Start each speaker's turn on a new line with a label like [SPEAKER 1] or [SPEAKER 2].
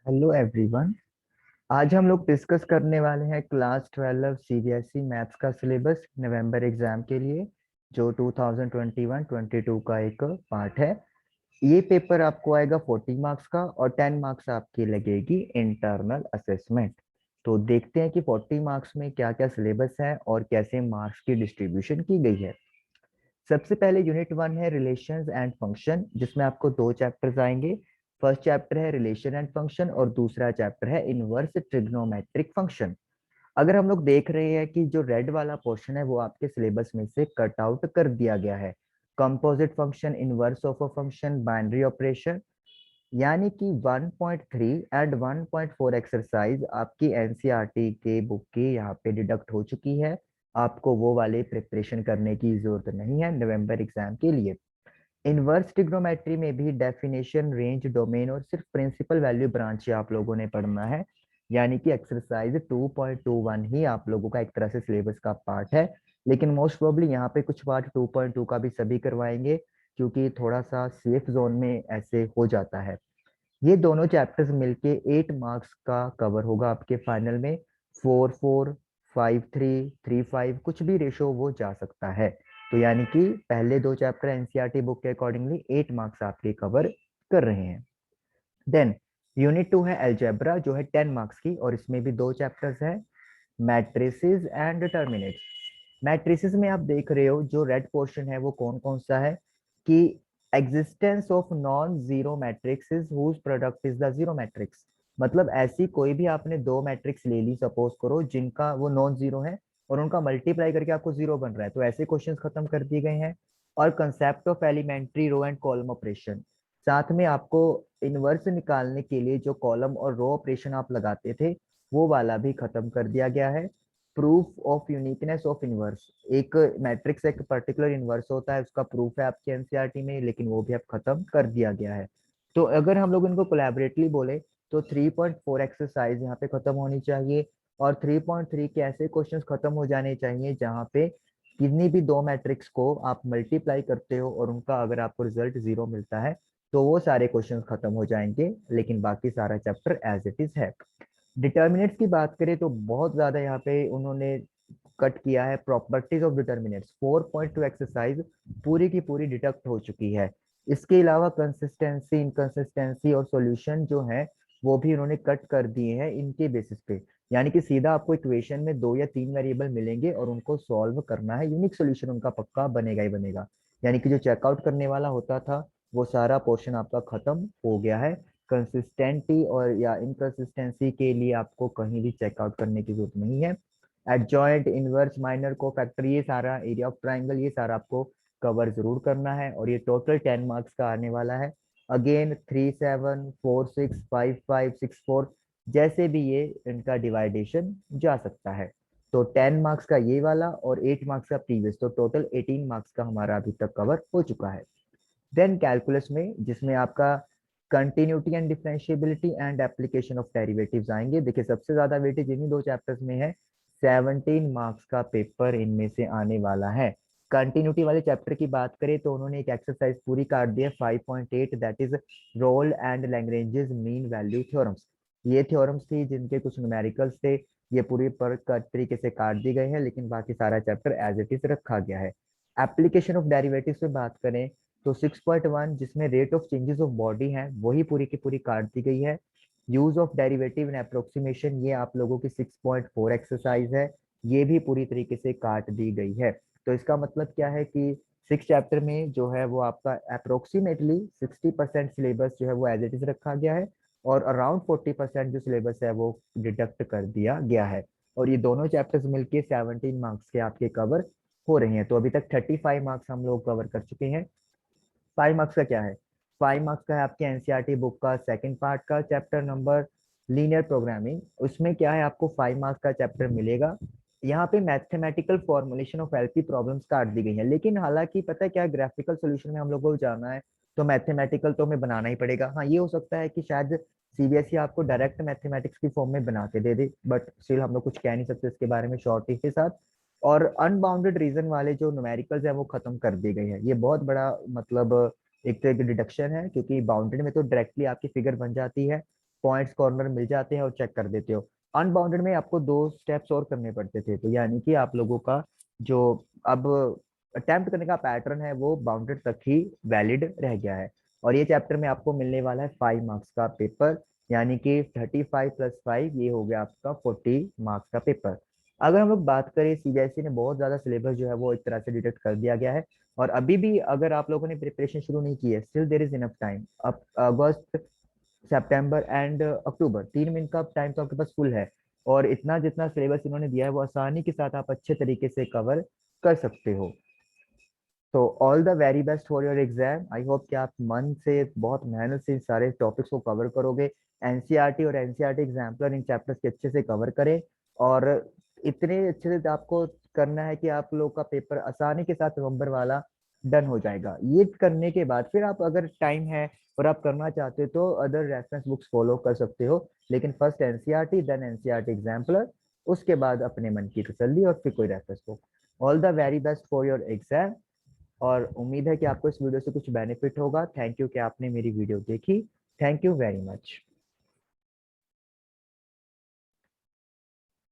[SPEAKER 1] Hello everyone. आज हम लोग डिस्कस करने वाले हैं क्लास 12 सीबीएसई मैथ्स का सिलेबस नवंबर एग्जाम के लिए, जो 2021-22 का एक पार्ट है। ये पेपर आपको आएगा 40 मार्क्स का और 10 मार्क्स आपकी लगेगी इंटरनल असेसमेंट। तो देखते हैं कि 40 मार्क्स में क्या क्या सिलेबस है और कैसे मार्क्स की डिस्ट्रीब्यूशन की गई है। सबसे पहले यूनिट 1 है रिलेशंस एंड फंक्शन, जिसमें आपको दो चैप्टर्स आएंगे। फर्स्ट चैप्टर है रिलेशन एंड फंक्शन और दूसरा चैप्टर है इनवर्स ट्रिग्नोमेट्रिक फंक्शन। अगर हम लोग देख रहे हैं कि जो रेड वाला पोर्शन है वो आपके सिलेबस में से कट आउट कर दिया गया है। Composite function, inverse of a function, binary operation, यानी कि 1.3 एंड 1.4 एक्सरसाइज आपकी एनसीईआरटी के बुक की यहाँ पे डिडक्ट हो चुकी है। आपको वो वाले प्रिपरेशन करने की जरूरत नहीं है नवंबर एग्जाम के लिए। इनवर्स ट्रिग्नोमेट्री में भी डेफिनेशन, रेंज, डोमेन और सिर्फ प्रिंसिपल वैल्यू ब्रांच ही आप लोगों ने पढ़ना है। यानी कि एक्सरसाइज 2.21 ही आप लोगों का एक तरह से सिलेबस का पार्ट है। लेकिन मोस्ट प्रोबेबली यहाँ पे कुछ पार्ट 2.2 का भी सभी करवाएंगे, क्योंकि थोड़ा सा सेफ जोन में ऐसे हो जाता है। ये दोनों चैप्टर्स मिलके 8 मार्क्स का कवर होगा आपके फाइनल में। 4-4, 5-3, 3-5 कुछ भी रेशो वो जा सकता है। तो यानी कि पहले दो चैप्टर एनसीईआरटी बुक के अकॉर्डिंगली 8 मार्क्स आपके कवर कर रहे हैं। देन यूनिट 2 है अलजेब्रा, जो है 10 मार्क्स की, और इसमें भी दो चैप्टर्स हैं, मैट्रिसेस एंड डिटर्मिनेट्स। मैट्रिसेस में आप देख रहे हो जो रेड पोर्शन है वो कौन कौन सा है, कि existence of non zero matrix whose product is the zero matrix. मतलब ऐसी कोई भी आपने दो मैट्रिक्स ले ली, सपोज करो, जिनका वो नॉन जीरो है और उनका मल्टीप्लाई करके आपको जीरो बन रहा है, तो ऐसे क्वेश्चंस खत्म कर दिए गए हैं। और concept of elementary row and column operation, साथ में आपको इनवर्स निकालने के लिए जो कॉलम और रो ऑपरेशन आप लगाते थे वो वाला भी खत्म कर दिया गया है। Proof of uniqueness of inverse, एक मैट्रिक्स एक पर्टिकुलर इनवर्स होता है, उसका प्रूफ है आपके एनसीईआरटी में, लेकिन वो भी अब खत्म कर दिया गया है। तो अगर हम लोग इनको कोलैबोरेटली बोले तो 3.4 एक्सरसाइज यहाँ पे खत्म होनी चाहिए, और 3.3 के ऐसे क्वेश्चंस खत्म हो जाने चाहिए जहाँ पे किन्हीं भी दो मैट्रिक्स को आप मल्टीप्लाई करते हो और उनका अगर आपको रिजल्ट जीरो मिलता है तो वो सारे क्वेश्चंस खत्म हो जाएंगे, लेकिन बाकी सारा चैप्टर एज इट इज है। डिटर्मिनेट्स की बात करें तो बहुत ज्यादा यहाँ पे उन्होंने कट किया है। प्रॉपर्टीज ऑफ डिटर्मिनेट्स 4.2 एक्सरसाइज पूरी की पूरी डिडक्ट हो चुकी है। इसके अलावा कंसिस्टेंसी, इनकंसिस्टेंसी और सॉल्यूशन जो है वो भी उन्होंने कट कर दिए हैं इनके बेसिस पे। यानी कि सीधा आपको इक्वेशन में दो या तीन वेरिएबल मिलेंगे और उनको सॉल्व करना है, यूनिक सॉल्यूशन उनका पक्का बनेगा ही बनेगा। यानी कि जो चेकआउट करने वाला होता था वो सारा पोर्शन आपका खत्म हो गया है। कंसिस्टेंटी और या इनकंसिस्टेंसी के लिए आपको कहीं भी चेकआउट करने की जरूरत नहीं है। एडजॉइंट, इनवर्स, माइनर, कोफैक्टर, ये सारा, एरिया ऑफ ट्राइंगल, ये सारा आपको कवर जरूर करना है, और ये टोटल 10 मार्क्स का आने वाला है। अगेन 3-7, 4-6, 5-5, 6-4 जैसे भी ये इनका डिवाइडेशन जा सकता है। तो 10 मार्क्स का ये वाला और 8 मार्क्स का प्रीवियस, तो टोटल 18 मार्क्स का हमारा अभी तक कवर हो चुका है। देन कैलकुलस में, जिसमें आपका continuity and differentiability and application of derivatives आएंगे। देखिए सबसे ज्यादा वेटेज इन्हीं दो चैप्टर्स में है। 17 मार्क्स का पेपर इनमें से आने वाला है। कंटिन्यूटी वाले चैप्टर की बात करें तो उन्होंने एक एक्सरसाइज पूरी काट दी है 5.8, that is Rolle and Lagrange's mean value theorems. ये थ्योरम्स थी जिनके कुछ न्यूमेरिकल्स थे, ये पूरी पर तरीके से काट दी गई है, लेकिन बाकी सारा चैप्टर एज इट इज रखा गया है। एप्लीकेशन ऑफ डेरिवेटिव्स पे बात करें तो 6.1, जिसमें rate of changes of body है, वही पूरी की पूरी काट दी गई है। Use of derivative in approximation, ये आप लोगों की 6.4 एक्सरसाइज है, ये भी पूरी तरीके से काट दी गई है। तो इसका मतलब क्या है कि 6 चैप्टर में जो है वो आपका अप्रोक्सीमेटली 60% सिलेबस जो है वो एज इट इज रखा गया है, और अराउंड 40% जो सिलेबस है वो डिडक्ट कर दिया गया है। और ये दोनों चैप्टर्स मिलके 17 मार्क्स के आपके कवर हो रहे हैं। तो अभी तक 35 मार्क्स हम लोग कवर कर चुके हैं। 5 मार्क्स का क्या है? 5 मार्क्स का है आपके एनसीईआरटी बुक का सेकंड पार्ट का चैप्टर नंबर लीनियर प्रोग्रामिंग। उसमें क्या है, आपको 5 मार्क्स का चैप्टर मिलेगा। यहाँ पे mathematical formulation of LP problems काट दी गई है, लेकिन हालांकि पता है क्या, ग्राफिकल सॉल्यूशन में हम लोग को जाना है तो मैथमेटिकल तो हमें बनाना ही पड़ेगा। हाँ, ये हो सकता है कि शायद सीबीएसई आपको डायरेक्ट मैथमेटिक्स की फॉर्म में बना के दे दे, बट स्टिल हम लोग कुछ कह नहीं सकते इसके बारे में श्योरिटी के साथ। और अनबाउंडेड रीजन वाले जो न्यूमेरिकल्स है वो खत्म कर दिए गए हैं। ये बहुत बड़ा मतलब एक तरह की डिडक्शन है, क्योंकि बाउंडेड में तो डायरेक्टली आपकी फिगर बन जाती है, पॉइंट्स कॉर्नर मिल जाते हैं और चेक कर देते हो। अनबाउंडेड में आपको 2 स्टेप्स और करने पड़ते थे, तो यानी कि आप लोगों का जो अब अटेम्प्ट करने का पैटर्न है वो बाउंडेड तक ही वैलिड रह गया है। और ये चैप्टर में आपको मिलने वाला है 5 मार्क्स का पेपर, यानी कि 35 + 5 ये हो गया आपका 40 मार्क्स का पेपर। अगर हम लोग बात करें, सीबीएसई ने बहुत ज्यादा सिलेबस जो है वो एक तरह से डिडक्ट कर दिया गया है। और अभी भी अगर आप लोगों ने प्रिपरेशन शुरू नहीं की है, still there is enough time. अब अगस्त, सितंबर एंड अक्टूबर 3 महीने का टाइम तो आपके पास फुल है। और इतना जितना सिलेबस इन्होंने दिया है वो आसानी के साथ आप अच्छे तरीके से कवर कर सकते हो। तो all the very best for your exam. I hope कि आप मन से बहुत मेहनत से इन सारे टॉपिक्स को कवर करोगे। एनसीईआरटी और एनसीईआरटी एग्जाम्पलर इन चैप्टर्स के अच्छे से कवर करें। और इतने अच्छे से आपको करना है कि आप लोग का पेपर आसानी के साथ नवंबर वाला डन हो जाएगा। ये करने के बाद फिर आप अगर टाइम है और आप करना चाहते हो तो अदर रेफरेंस बुक्स फॉलो कर सकते हो, लेकिन first NCERT then NCERT exemplar, उसके बाद अपने मन की तसल्ली और फिर कोई reference book. All the very best for your exam. और उम्मीद है कि आपको इस वीडियो से कुछ बेनिफिट होगा। थैंक यू कि आपने मेरी वीडियो देखी। Thank you very much.